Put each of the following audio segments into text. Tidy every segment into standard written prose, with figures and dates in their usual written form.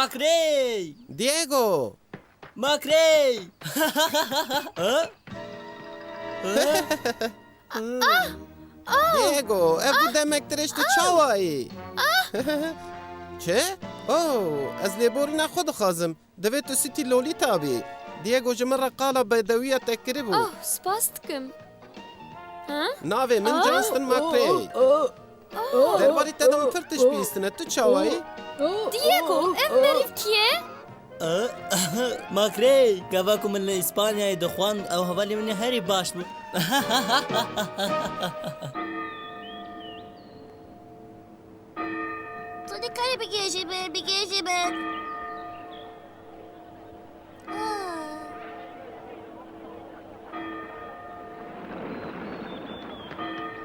Makrey! Diego! Makrey! Diego, ev bu demektir işte çavayı. Çe? Ez lêborîna xwe dixwazim. Divê tu sîtî Lolita bî. Diego ji min re qala bedewiya te kiribû. Spas dikim. Navê min Johnston Macrae. Derbarê te de min pir tişt bîstine. Tu çawayî? Diego, ev merîv kiye? Makrey! Gava ku min li İspanyayê dixwand ew hevalê min ê herî baş bû. Tu dikarî bigêjî bin.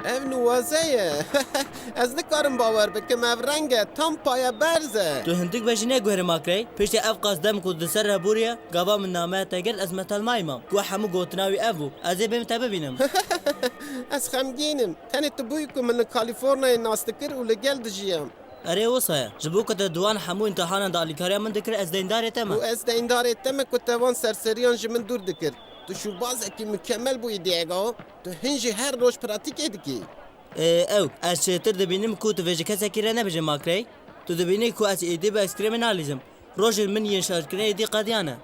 Ev nuwaze ye. Ez nikarim bawer bikim ev reng e. Tam paya berz e. Tu hindik ve jî neguherî Makrey. Piştî ev qasdem ku di ser hebûriye, gava min nameya te gel ez metelmayî mam. Ku hemû gotina wî ev bû. Ez ê bêm te bibînim. Ez xemgînim. Tenê tu bûyî ku min li Kalîforniyayê nas dikir û li gel dijiyam. Erê wisa ye. Ji bo ku te duwan hemû îmtîhanan de alîkariya min dikir ez deyndarê te me. û ez deyindarê te me ku te van serseriyan ji min dûr dikir. Tu şûrbazekî mükemmel bûyî Diego. Tu hin jî her roj pratikê dikî. Ew, ez çêtir dibînim ku tu vê ji kesekî re nebijî Makrey. Tu dibînî ku ez êdî bi ekskrêmê nalîzim. Rojên min yên şarkirinê êdî qediyan e.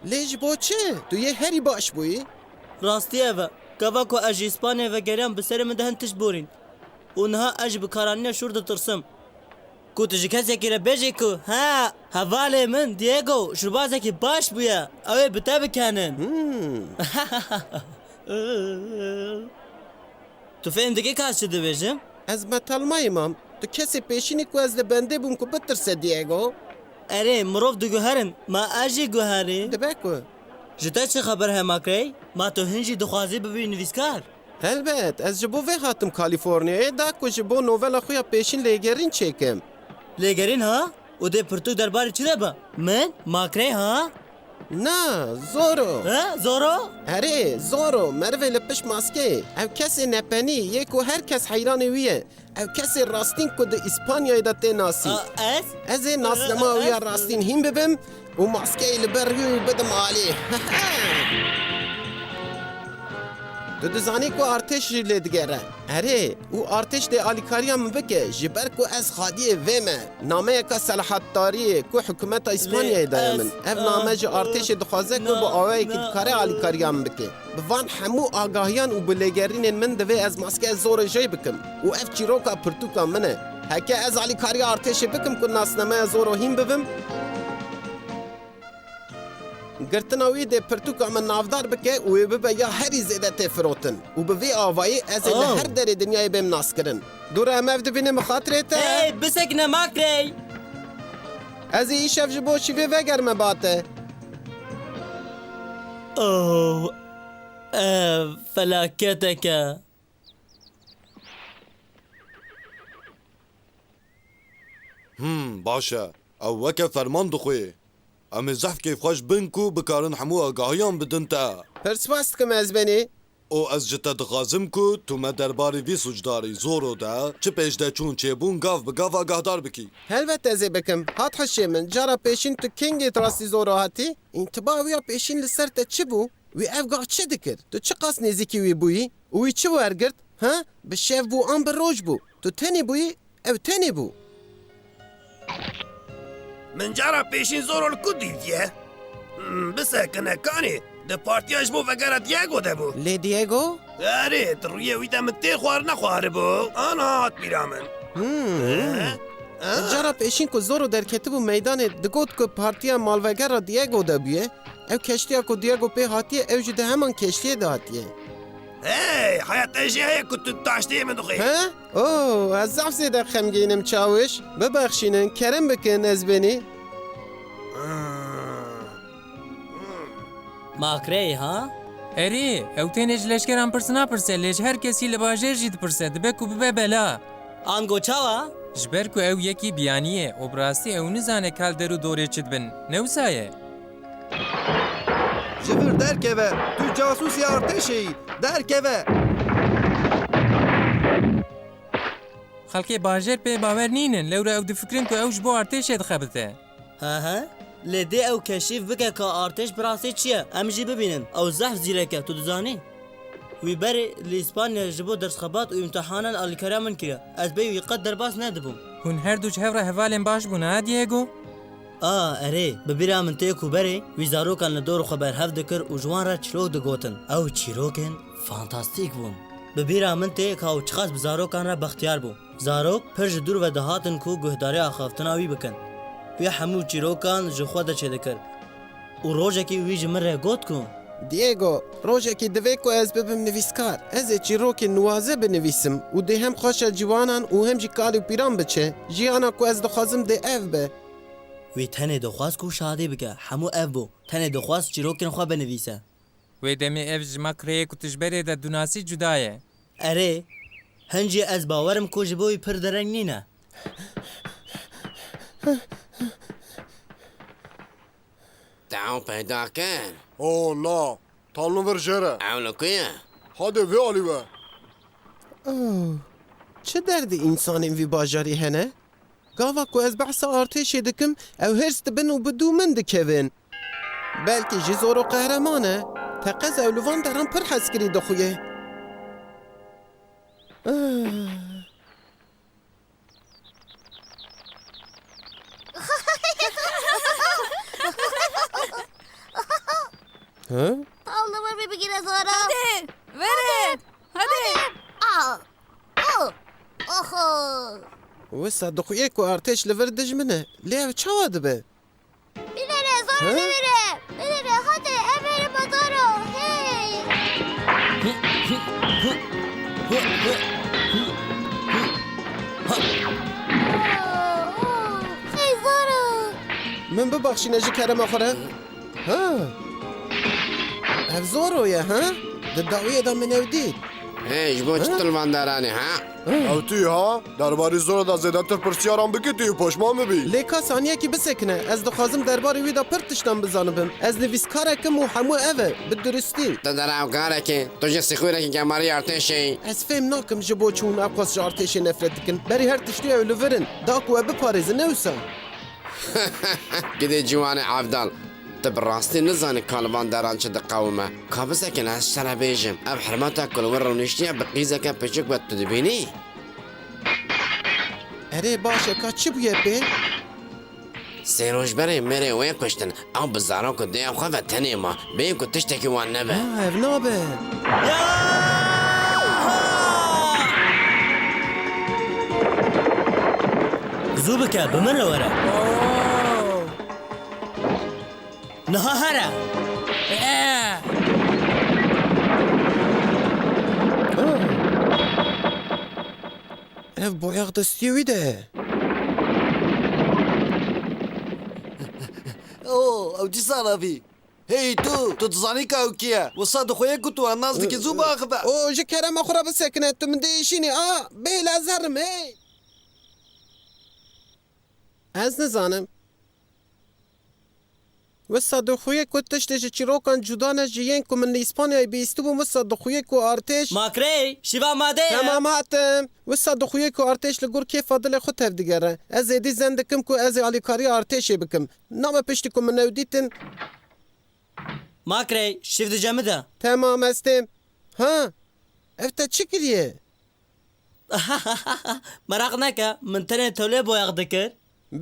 Lê ji bo çi? Tu yê herî baş bûyî? Rastî ev e. Gava ku ez ji İspanyayê vegeriyan bi serê min de hin tişt borîn. û niha ez ji bikaraniya şûr ditirsim. Ku tu ji kesekî re bêjî ku ha hevalê min Diego şûrbazekî baş bûye. Ew ê bi te bikenin. Tu fêm dikî kas çi dibêjim? Ez metalmayî mam. Tu kesê pêşînî ku ez li bendê bûm ku bitirse Diego. Erê mirov diguherin ma ez jî guherî. Dibe ku? Ji te çi xeber he Makrey? Ma tu hin jî dixwazî bibî nivîskar. Elbet, ez ji bo vê hatim Kalîforniyayê da ku ji bo novela xwe ya pêşîn lêgerîn çêkim. Lêgerîn ha? û dê pirtûk derbarê çi de be? Min? Makrey ha? Na, Zoro. Ha? Zoro? Erê, Zoro, merivê li pişt maskeyê. Ev kesê nepenî, yê ku herkes heyranê wî ye. Ev kesê rastîn ku di İspanyayê de tê nasî. Ez? Ez ê naslema wî ya rastîn hîn bibim û maskeyê li ber wî bidim alî. Tu dizanî ku artêş jî lê digere. Erê, û artêş dê alîkariya min bike ji ber ku ez xadiyê vê me. Nameyeka selahatdariyê ku hikûmeta İspanyayê daye min. Ev name ji artêşê dixwaze ku bi awayekî dikare alîkariya min bike. Bi van hemû agahiyan û bi lêgerînên min divê ez maskeya Zoro jê bikim. û ev çîroka pirtûka min e. Heke ez alîkariya artêşê bikim ku nasnameya Zoro hîn bibim. Girtina wî dê pirtûka min navdar bike û wê bibe ya herî zêde tê firotin. û bi vê avayî ez ê li her derê dinyayê bêm naskirin. Dûra em ev dibîne min xatirê te? Hey, bisekine Makrey! Ez ê îşev ji bo şîvê vegerme bate. Oh, ev felaketeke. باش e. Ew weke ferman dixwê. Em ê zehfkê xweş bin ku bikarin hemû agahiyan bidin te. Pirspas dikim ez benî. û ez ji te dixwazim ku tu me derbarê vî sucdarî Zoro de çi pêşdeçûn çêbûn gav bi gav agahdar bikî. Helbet ez ê bikim. Hat hişê min. Cara pêşîn tu kengê rastî Zoro hatî? İntiba wî ya pêşîn li ser te çi bû? Wî ev gav çi dikir? Tu çi qas nêzîkî wî bûyî? û wî çi wergirt? Ha? Bi şev bû an bi roj bû. Tu tenê bûyî? Ew tenê bû. Min cara pêşîn Zoro li ku dîtiye? Bisekine kanî, di partiya ji bo vegera Diego de bû. Lê Diego? Erê, tu rûyê wî de min tê xwar nexwaribû. Ana hat bîra min. Cara pêşîn ku Zoro derketibû meydanê digot ku partiya malvegera Diego de bûye. Ev keştiya ku Diego pê hatiye ew jî di heman keştiyê de hatiye. Hey, hayat te jî heye ku tu taştiyê min dixwî. He? Oh, ez zaf zêde xemgînim çawiş. Bibexşînin, kerem bikin ez benî. Makrey ha? Erê, ew tenê ji leşkeran pirsina pirse lê ji her kesî li bajêr jî dipirse dibe ku bibe bela. Ango çawa? Ji ber ku ew yekî biyanî ye û bi rastî ew nizane kal der û dorê çi dibin. Ne wisa ye? Ji vir derkeve, tu casûsî artêşê yî, derkeve. Xelkê bajêr pê bawer nînin, lewre ew difikirin ku ew ji bo artêşê dixebite. ها لدي او كشيف بك كارتش براسي تشيا ام جي ببينن او زحف زيركه تو دزاني ويبري لإسبانيا جبو درس خبات وامتحانا الكرام من كده از بي يقدر باس ندبو هون هر دوچ هفره هفالین باش بوون ها دیگو؟ اري ببيرا من تيكو بري ويزارو كان لدور خبر هف دكر وجوان را چلوك دگوتن او چيروكن فانتاستيك بون ببيرا من تيك هاو چخاص بزارو كان را بختيار بو زاروك پرج دور و دهاتن كو گهداري آخافتنا وي بكن وي حمو چيروكان جخوا دا چه دكر و روجه كي وي جمر را گوت كو دیگو روژێکی دەوێت کو ez bibim nivîskar ez ê çîrokên nuwaze binivîsim û dê hem xweşa ciwanan û hem jî kalî û pîran biçe jiyana ku ez dixwazim dê ev be وی تنه دخواست کو شادی بکه همو اف بو تنه دخواست چیروکن خواه بنویسه وی دمی اف جما کریه که تجبره ده دوناسی جدایه اره هنجی از باورم کو جبوی پر درنگ نینه تعاو پیدا کن اوه نا تانو ورجره عاونو کیه هاده وی آلی به çi derdî însanên vî bajarî hene gava ku ez behsa artêşê dikim ew hêrs dibin û bi dû min dikevin belkî jî zor û qehreman e teqez ew li van deran pir hezkirî dixuye Tavlamı bir bigire zora. Hadi verin. Hadi. Aa. Oh. Oho. wisa dixuye ku artêş li vir dijmine lê ev çawa dibe Bilere zora bilere. Bilere hadi everim zora. Hey. Hey zora. min bibexşîne ji kerema xwe re ha ev zor o ye ha di dawiyê de min ew dît هی جبو چی تلواندارانی ها او تی ها درباری زور دا زیدتر پرسیاران بکی تی پشمان ببی lêka saniyekî bisekine ez dixwazim derbarê wî de pir tiştan bizanibim ez nivîskarekim û hemû ev e bi duristî تو در اوکاره که تو جه سیخویره که گماری ارتشی ez fêm nakim ji bo çûn ew ji artêşê nefret dikin berî her tiştî ew li virin da ku ew biparêzin ne wisa گیده جوان عبدال تو براستی نزانی کالوان دران چه دقاومه کابسه که از سر بیجم اب حرمتا کلور رو نشتیه بقیزه که پچک باید تو دبینی erê baş e ka çi bûye pê سه روز بره میره وی کشتن او بزاران که دیو خواه و تنی ما بیم که تشتکی وان نبه ev nabe زو بکه بمن لوره نها هره ev boyax destiyê wî de او او چی ساراوی هی تو دزانی که او کیه وسا دخویه که تو الناس دکی زو باخبه o ji kerema xwe re bisekine tu min değişînî a bê lezerim hey ez nizanim wisa dixuye ku tiştê ji çîrokan cuda ne ji yên ku min li İspanyayê bîstî bûm wisa dixuye ku artêş ماکری شیوا ماده Tamam hatim. Wisa dixuye ku artêş li gor kêfa dilê xwe tev digere. Ez êdî zen dikim ku ez ê alîkariya artêşê bikim. Name piştî ku min ew dîtin. ماکری شیف دجمه ده Tamam estêm. Ha? Ev te çi kiriye? مراق نکه من تنه توله بویاغ دکر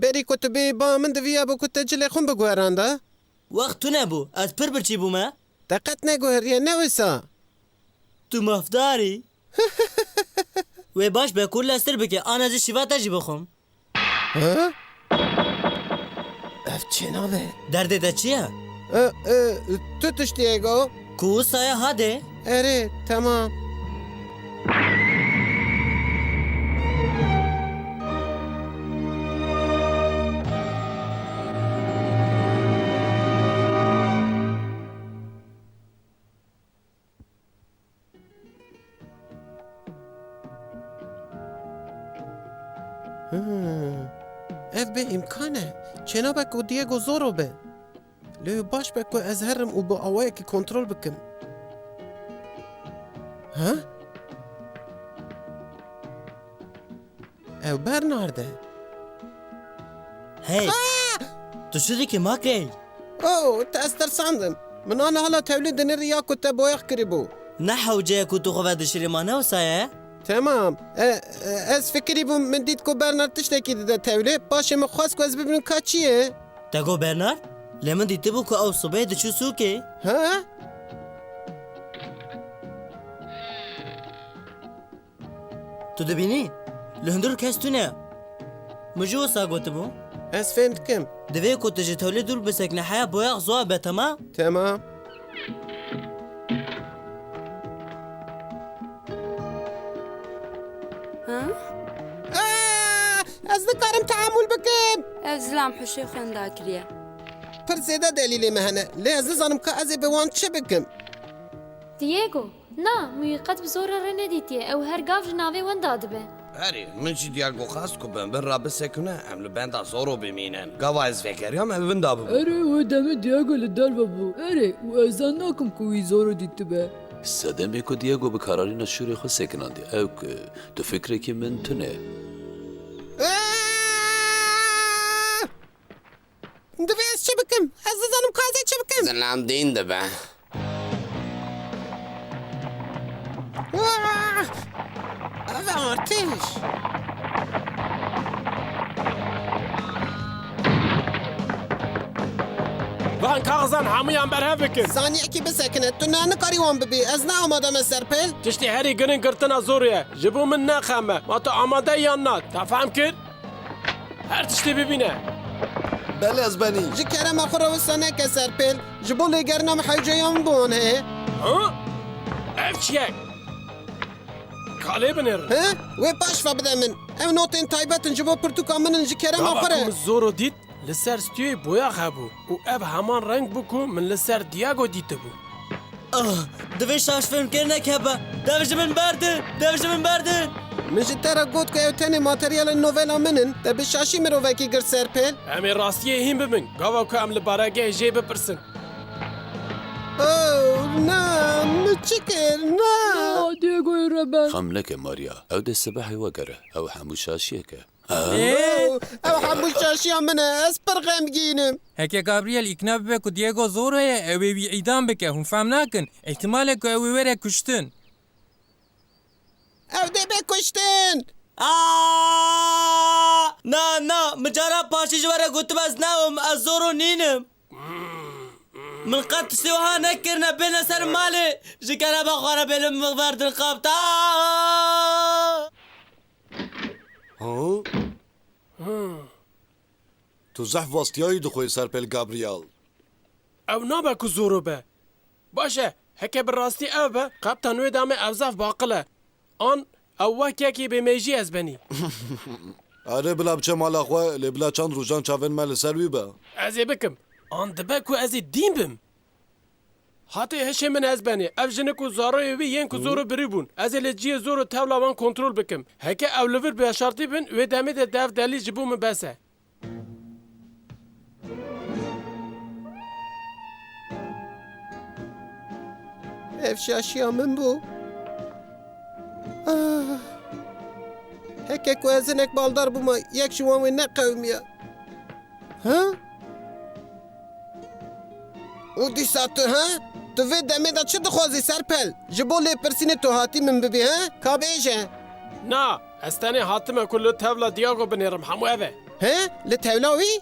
Berî ku tu bê ba min diviya bu ku te cilê xwe biguheran da? وقت تو نبو از پر برچی بومه Te qet neguheriye ne wisa? تو مفداری و باش به کل لستر بکه آن از شیوا تجی بخوم Ha? Ev çê nabe? درد ده چیه؟ Tu tiştiyê go? کو سایه هاده Erê tamam. Ev bê imkan e. Çênabek û Diego zor be. Lê baş be ku ez herim û bi awayekî kontrol bikim. Ha? Ew bernarde. هی Tu şu dikî makey? او te ez tersandim. Min ana hala tevlî dinêrî ya ku te boyax kirîbû. Ne hewceye ku tu xwe dişirî ma ne wisa ye? Tamam. Ez fikirî bûm min dît ku Bernard tiştekî dide tevlî. Paşê min xwest ku ez bibînim ka çi ye? Te got Bernard? Lê min dîtibû ku ew sibehê diçû sûkê. Ha? Tu dibînî? Li hundir kes tune. Min jî wisa gotibû? Ez fêm dikim. Divê ku tu ji tewlê dûr bisekine heya boyax zoa be tema? Tamam. Ez dikarim teamül bikim. ev zilam huşê xwenda kiriye. Pir zêde delîlê me hene. Lê ez dizanim ka ez ê bi wan çi bikim. Diego, na, mûyî qet bi zora re nedîtiye. Ew her gav ji navê wenda dibe. Herî min jî Diego xwast ku bin rabisekune em li benda zoro bimînin. Gava ez vegeriyam ev winda bibû. Erê wê demê Diego li derve bû. Erê û ez zan nakim ku wî zor dîtibe. Sedemê ku Diego bi kararîna şûrê xwe sekinandiye ew ku tu fikrekî min tune. Divê ez çi bikim? Ez dizanim ka ez ê çi bikim? Zilandîn dibe. Ev e artêş. Van kaxizan hemûyan berhev bikin. Zaniyekî bisekine. Tu ne nikarî wan bibî. Ez ne amade me serpêl. Tiştî herî girin girtina zor ye. Ji bo min nexeme. Ma tu amade yan na. Te fehm kir? Her tiştî bibîne. Belê ez benî. Ji kerema xwe re wisa neke serpêl. Ji bo lêgerina me hewceya min bi wan heye. Ha? Ev çiyek. Kalê binêrin. He? Wê baş ve bide min. Ev notên taybetin ji bo pirtûka min in ji kerema xwe Gava re. ku zor dît li ser stûyê boyax hebû. û ev heman reng bû ku min li ser Diego dîtibû. Divê şaşfilmkirnek hebe. Dev ji min berdin. Dev ji min berdin. Min ji te re got ku ew tenê materyalên novela min in. Te bi şaşî mirovekî gir serpêl. Em ê rastiyê hîn bibin. Gava ku em li baregehê jê bipirsin. Na, min çi kir? Na. Diego'yu re ben. Xemleke Maria ew dê sibehê wegere ew hemû şaşiyek e. Ew hemû şaşiya min e. Ez pir xemgînim. Heke Gabriel ikna bibe ku Diego zor heye ew ê wî îdam bike hûn fehm nakin. Ehtimalek ku ew ê were kuştin. Ew dê bê kuştin. Na, min cara paşî ji we re gotim ez nawim. Ez zor nînim. Min qet tiştê wiha nekirine bêne ser malê. Ji kerema xwe re bêlim min verdin qabta. Tu zehf wastiyayî dixwê serpêl Gabriel. Ew nabe ku zor be. Baş e, heke bi rastî ev be, qebta nûê damê ev zaf baqil e. An ew wekekî bêmêjî ez benî. Erê bila biçe mala xwe lê bila çand rojan çavên me li ser wî be. Ez ê bikim. An dibe ku ez ê dîn bim. Hatê hişê min ez benî. Ev jinik û zaroyê wî yên ku zor birî bûn. Ez ê li ciyê zor û tevla wan kontrol bikim. Heke ew li vir bêşartî bin, wê demê de dev delî ji bo min bes e. Ev şaşiya min bû. Heke ku ez hinek baldar bûma yek ji wan wê neqewmiye. Ha? û dîsa tu ha? Tu vê demê de çi dixwazî serpel? Ji bo lêpirsînê tu hatî min bibî he? Ka bêje. Na, ez tenê hatime ku li tevla Diego binêrim hemû ev e. He? Li tevla wî?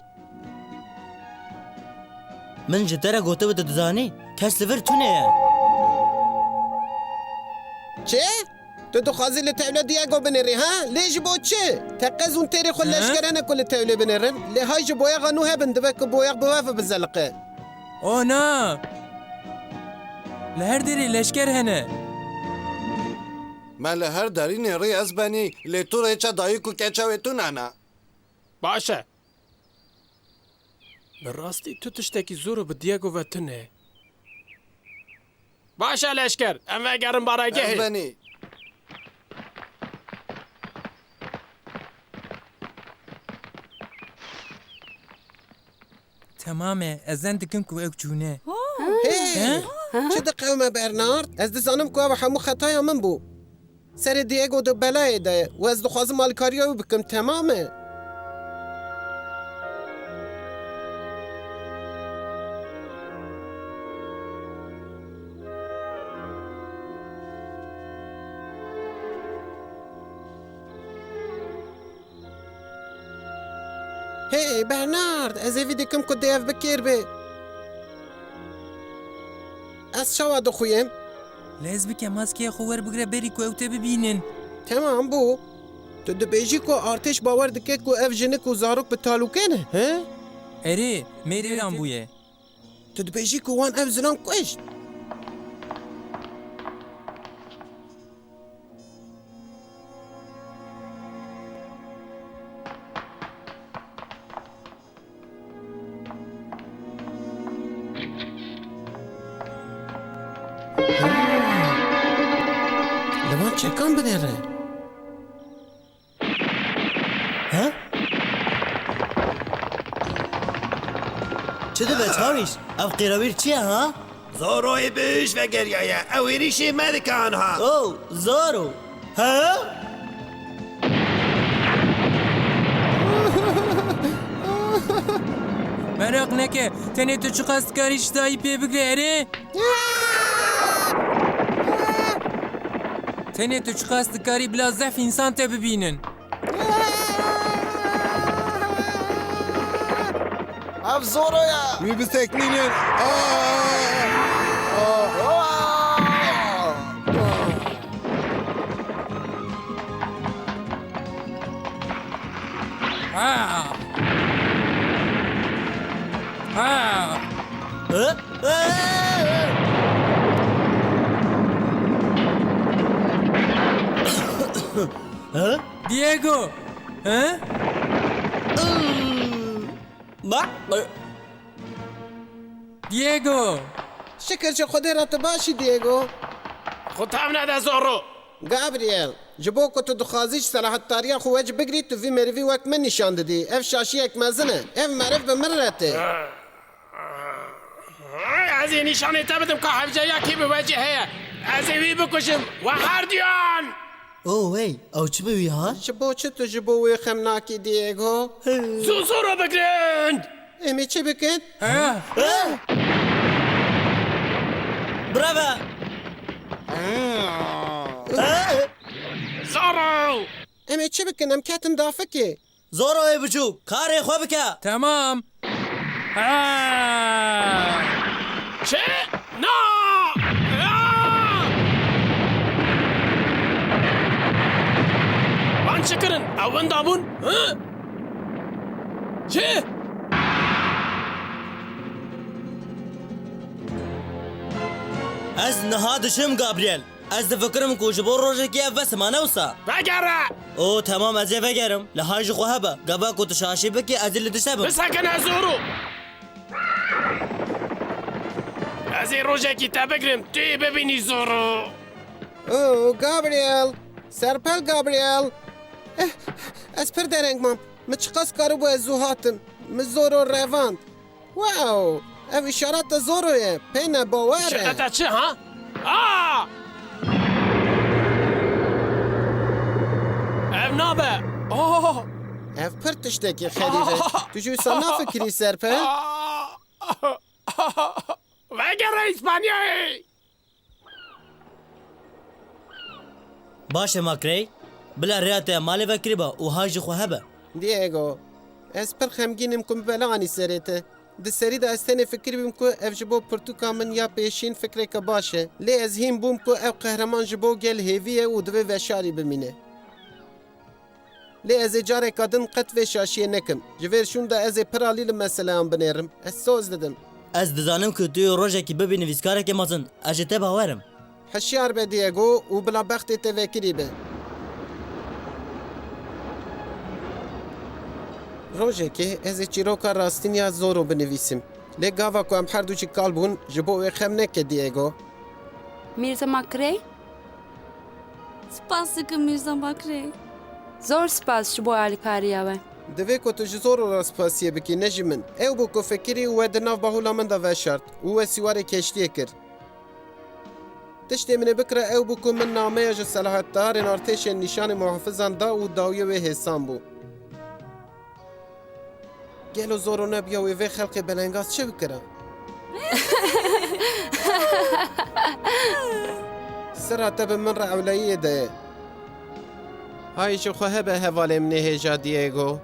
Min ji te re gotibe tu dizanî. Kes li vir tune ye. Çi? Tu dixwazî li tevla Diego binêrî ha? Lê ji bo çi? Te qez û têrê xwe leşkere ne ku li tevlê binêrin. Lê hay ji boyaxa nû hebin dibe ku boyax bi we bizeliqe. Oh na! Li her derê leşker hene. Me li her derînê rê ez benî lê tu rêça dayîk û keçewê tu nene. Baş e. Bi rastî tu tiştekî zor bi Diego ve tune. Baş e leşker, em vegerin Ez baregehê. benî. Tamam e, ezen dikim ku ew çûne. Hey! Çi diqewme Bernard? Ez dizanim ku ev hemû xetaya min bû. Serê Diego di belayê de ye û ez dixwazim alîkariya wî bikim temam e. Hey Bernard, ez ê vî dikim ku dê ev bikêr bê. Ez çawa dixuyêm? lez bike maskeya xwe werbigire berî ku ew te bibînin. Tamam bû. Tu dibêjî ku artêş bawer dike ku ev jinik û zarok bi talûkê ne? He? Erê mêrêran bûye. Tu dibêjî ku wan ev zilam kuşt. Li wan çekan binêre. Ha? Çi dibe çawiş? Ev qîrewîr çi ye ha? زۆرۆی بش vegeriye ew êrişê me dikan ha. Oh, Zoro. Ha? Merak neke, tenê tu çi qas dikarî ji dayî pê bigre erê? Tenê tu çi qas dikarî bila zef însan te bibînin. Ev Zoro'ya. Wî bisekmînin. Ha! Ha! Ha? Ha? Diego! Ha? Bak. Diego! Şeker ji Xwedê re tu başî Diego. خو تام نده زورو Gabriel, ji bo ku tu dixwazî ji selahettariya xwe weg bigirî tu vî merivî wek min nîşan didî. Ev şaşiyek mezin e. Ev meriv bi min re tê. از این نشانه تا بدم که حفظه کی به وجه هیا از وی بکشم و هردیان Oh hey, ew çi bi wî ha? Ji bo çi tu ji bo wê xem nakî Diego? زورو بگرند Em ê çi bikin? Ha? Bravo. زورو Em ê çi bikin? Em ketin dafikê. Zoro ê biçûk, karê xwe bike. Tamam. Ha! چه؟ نه وان شکرن اون دابون چه؟ Ez niha dişim Gabriel. Ez difikirim ku ji bo rojekê ev vesimane wisa. بگره Oh tamam ez ê vegerim. Li hay ji xwe hebe. Geva ku tu şaşî bikî ez ê li dişebim. بسکن از زورو از این روژه کی تا بگرم توی ببینی زورو Oh, Gabriel. Serpel Gabriel. Ez pir dereng mam. Min çi qas karibû ez zû hatim. Min Zoro revand. Wow! Ev îşaret de Zoro ye. Pê ne bawer e. شدت چه ها؟ آه ev nabe آه Ev pir tiştekî xerîr e. Tu jî wisa nafikirî Serpel? وگره اسپانیایی Baş e makrey. Bila rêya te malê vekirî ba û hay ji xwe hebe. Diego. Ez pir xemgînim ku bela anî serê te. Di serî de ez tenê fikir bûm ku ev ji bo pirtûka min ya pêşîn fikreke baş e. Lê ez hîn bûm ku ev qehreman ji bo gel hêvî ye û divê veşarî bimîne. Lê ez ê careka din qet vê şaşiyê nekim. Ji vêr şûn de ez ê pir alî li meseleyan binêrim. Ez soz didim. Ez dizanim ku tu yê rojekî bibî nivîskarekê mezin. Ez ji te bawerim. Hişyar be Diego û bila bextê te vekirî be. Rojekê ez ê çîroka rastîniya Zoro binivîsim. Lê gava ku em her du jî kal bûn ji bo wê xem neke Diego. میرزا ماکری؟ سپاس dikim Mirza Makrê. زۆر سپاس ji bo alîkariya we. Divê ku tu ji Zoro re spasiye bikî ne ji min. Ew bû ku fikirî û we di nav bahûla min de veşart û we sîwarê keştiyê kir. Tiştê min ê bikire ew bû ku min nameya ji selahetdarên artêşên nîşanê muhafizan da û dawiyê wê hêsan bû. Gelo Zoro nebiya wê vê xelkê belengaz çi bikire? Sira te bi min re ewleyiyê de ye. Hay ji xwe hebe hevalê min ê hêja Diego.